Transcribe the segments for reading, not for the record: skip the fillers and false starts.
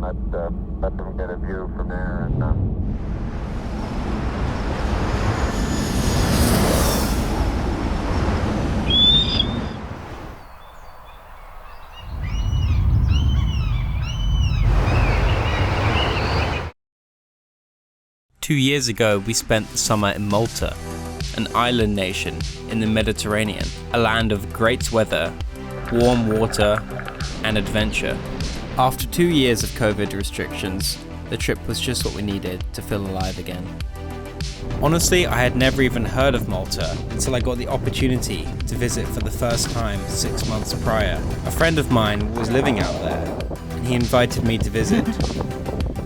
let them get a view from there. And 2 years ago, we spent the summer in Malta, an island nation in the Mediterranean, a land of great weather, warm water, and adventure. After 2 years of COVID restrictions, the trip was just what we needed to feel alive again. Honestly, I had never even heard of Malta until I got the opportunity to visit for the first time 6 months prior. A friend of mine was living out there, and he invited me to visit.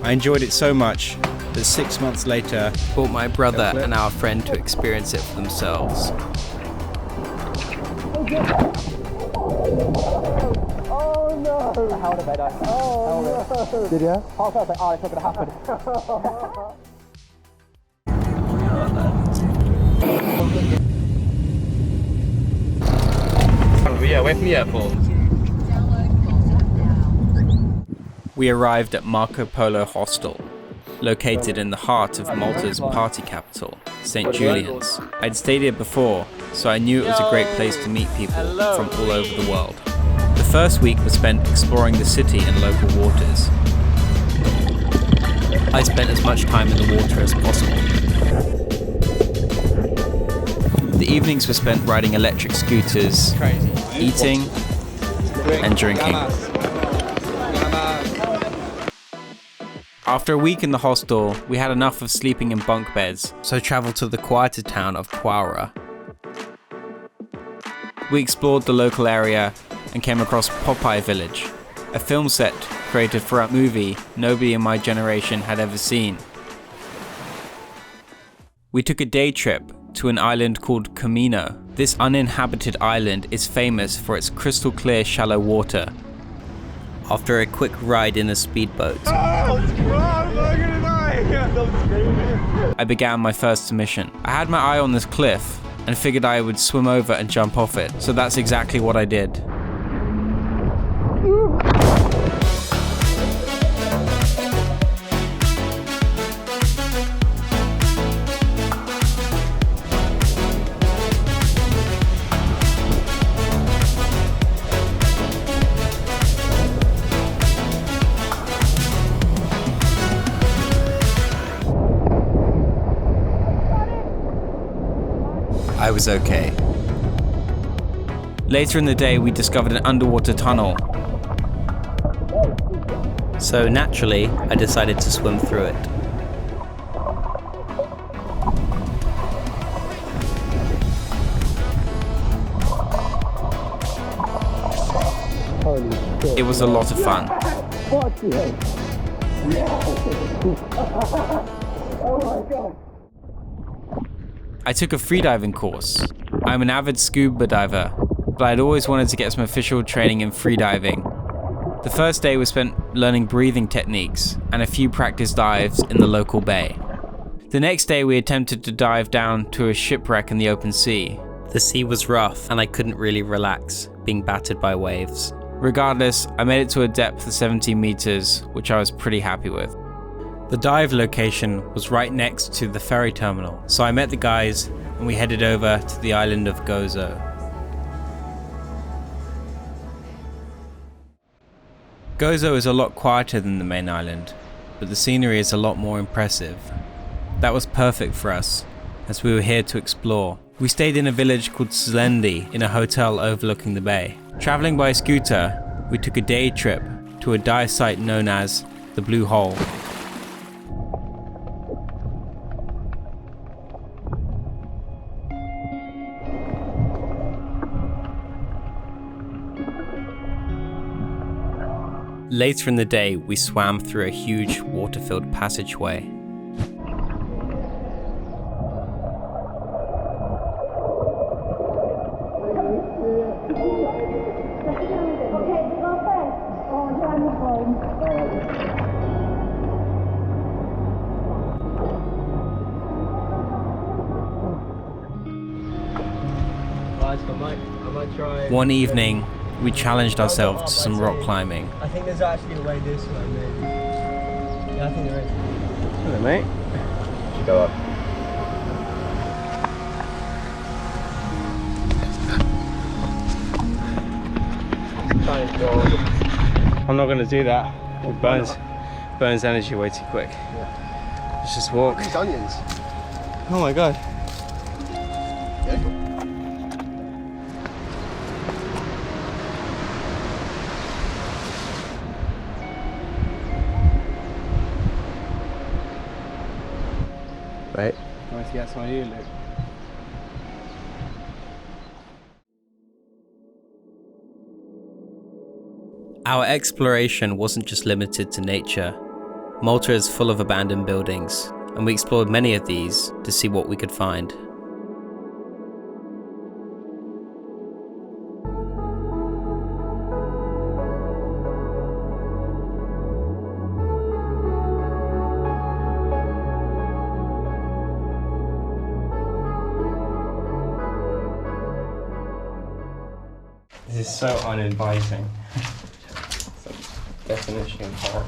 I enjoyed it so much that 6 months later, I brought my brother and our friend to experience it for themselves. Oh no! How did I die? Oh no! Did you? I was like, oh, it's not gonna happen. Yeah, away from the airport. We arrived at Marco Polo Hostel, located in the heart of Malta's party capital, St. Julian's. I'd stayed here before, so I knew it was a great place to meet people from all over the world. The first week was spent exploring the city and local waters. I spent as much time in the water as possible. The evenings were spent riding electric scooters, eating, and drinking. After a week in the hostel, we had enough of sleeping in bunk beds, so travelled to the quieter town of Quaura. We explored the local area and came across Popeye Village, a film set created for a movie nobody in my generation had ever seen. We took a day trip to an island called Camino. This uninhabited island is famous for its crystal clear shallow water. After a quick ride in a speedboat, I began my first mission. I had my eye on this cliff and figured I would swim over and jump off it, so that's exactly what I did. I was okay. Later in the day, we discovered an underwater tunnel. So naturally, I decided to swim through it. It was a lot of fun. Oh my god! I took a freediving course. I'm an avid scuba diver, but I'd always wanted to get some official training in freediving. The first day was spent learning breathing techniques and a few practice dives in the local bay. The next day we attempted to dive down to a shipwreck in the open sea. The sea was rough and I couldn't really relax, being battered by waves. Regardless, I made it to a depth of 17 meters, which I was pretty happy with. The dive location was right next to the ferry terminal, so I met the guys and we headed over to the island of Gozo. Gozo is a lot quieter than the main island, but the scenery is a lot more impressive. That was perfect for us, as we were here to explore. We stayed in a village called Slendi in a hotel overlooking the bay. Traveling by scooter, we took a day trip to a dive site known as the Blue Hole. Later in the day, we swam through a huge water-filled passageway. One evening, we challenged ourselves to some rock climbing. I think there's actually a way this way, maybe. Yeah, I think there is. Hello, mate. Should go up. I'm not going to do that. It burns energy way too quick. Yeah. Let's just walk. These onions. Oh my god. Right. I want to get some of you, Luke. Our exploration wasn't just limited to nature. Malta is full of abandoned buildings, and we explored many of these to see what we could find. This is so uninviting. It's like definition of home.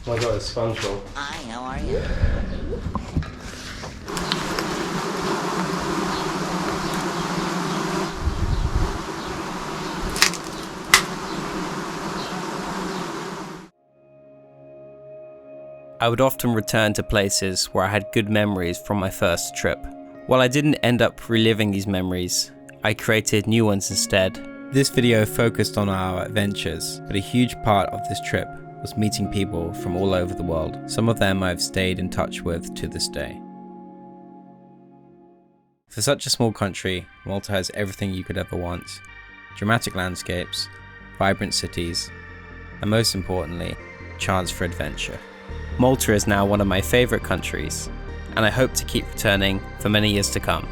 Oh my god, it's SpongeBob. Hi, how are you? I would often return to places where I had good memories from my first trip. While I didn't end up reliving these memories, I created new ones instead. This video focused on our adventures, but a huge part of this trip was meeting people from all over the world. Some of them I've stayed in touch with to this day. For such a small country, Malta has everything you could ever want. Dramatic landscapes, vibrant cities, and most importantly, chance for adventure. Malta is now one of my favourite countries, and I hope to keep returning for many years to come.